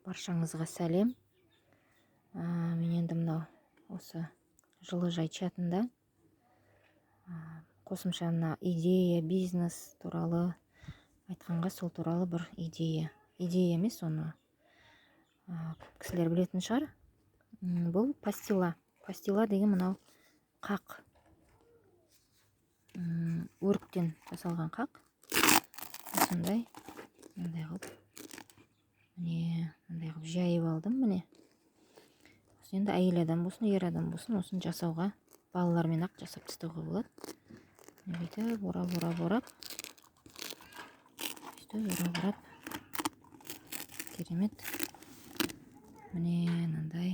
Баршаңызға сәлем. Мен енді мынау осы жылыжай чатында қосымша идея, бизнес туралы айтқанға, сол туралы бір идея емес, оны көп кісілер білетін шығар. Бұл пастила деген мынау қақ, өріктен жасалған қақ. Осындай мындай қылып жайып алдым. Міне енді әйел адам болсын, ер адам болсын, осыны жасауға, балалармен ақ жасап тастауға болады. Бүйтіп орап керемет. Міне мынандай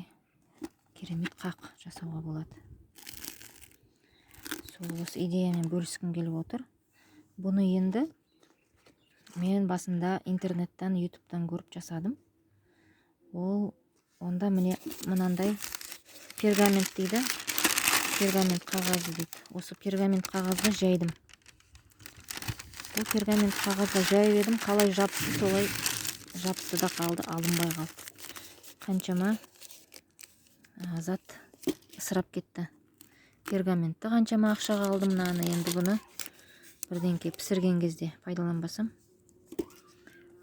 керемет қақ жасауға болады. Сол осы идеямен бөліскім келіп отыр. Бұны енді мен басында интернеттен, ютубтан көріп жасадым. Онда міне мынандай пергамент дейді, пергамент қағазы дейді. Осы пергамент қағазға жайдым. Бұл пергамент қағазға жайып едім, қалай жапты, солай жапты да қалды, алынбай қалды. Қаншама зат ысырап кетті. Пергаментті қаншама ақшаға алдым, мынаны енді бұны бірдеңке пісірген кезде пайдаланбасам.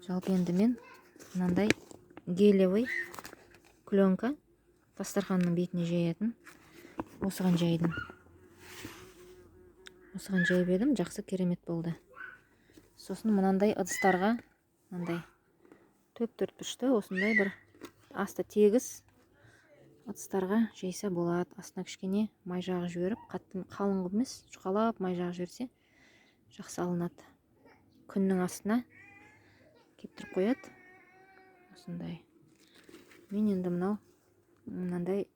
Жалпы енді мен мынандай гелевый пленка, дастарханның бетіне жаятын, осыған жайдым. Осыған жайып едім, жақсы керемет болды. Сосын мынандай ыдыстарға, мынандай 4 бұрышты осындай бір асты тегіс ыдыстарға жайса болады. Астына кішкене май жағып жіберіп, қатты қалың емес, жұқалап май жағып жіберсе жақсы алынады. Күннің астына кептіріп қояды. Осындай. Мен енді мынандай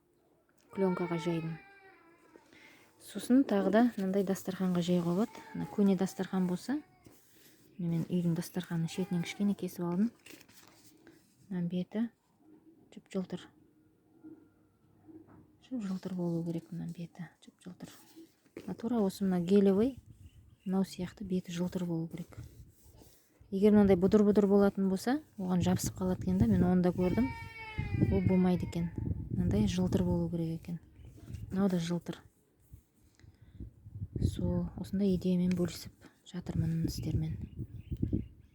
пленкаға жайдым. Сосын тағы да мынандай дастарханға жайға болады. Көне дастархан болса, мен үйдің дастарханның шетінен кішкене кесіп алдым. Беті жып-жылтыр. Жып-жылтыр болу керек, мына беті жып-жылтыр. Тура осы мына гелевый, мынау сияқты беті жылтыр болу керек. Егер мынандай бұдыр-бұдыр болатын болса, оған жабысып қалады екен да, мен оны да көрдім. Ол болмайды екен. Мынандай жылтыр болу керек екен. Мынау да жылтыр. Осындай идеямен бөлісіп жатырмын сіздермен.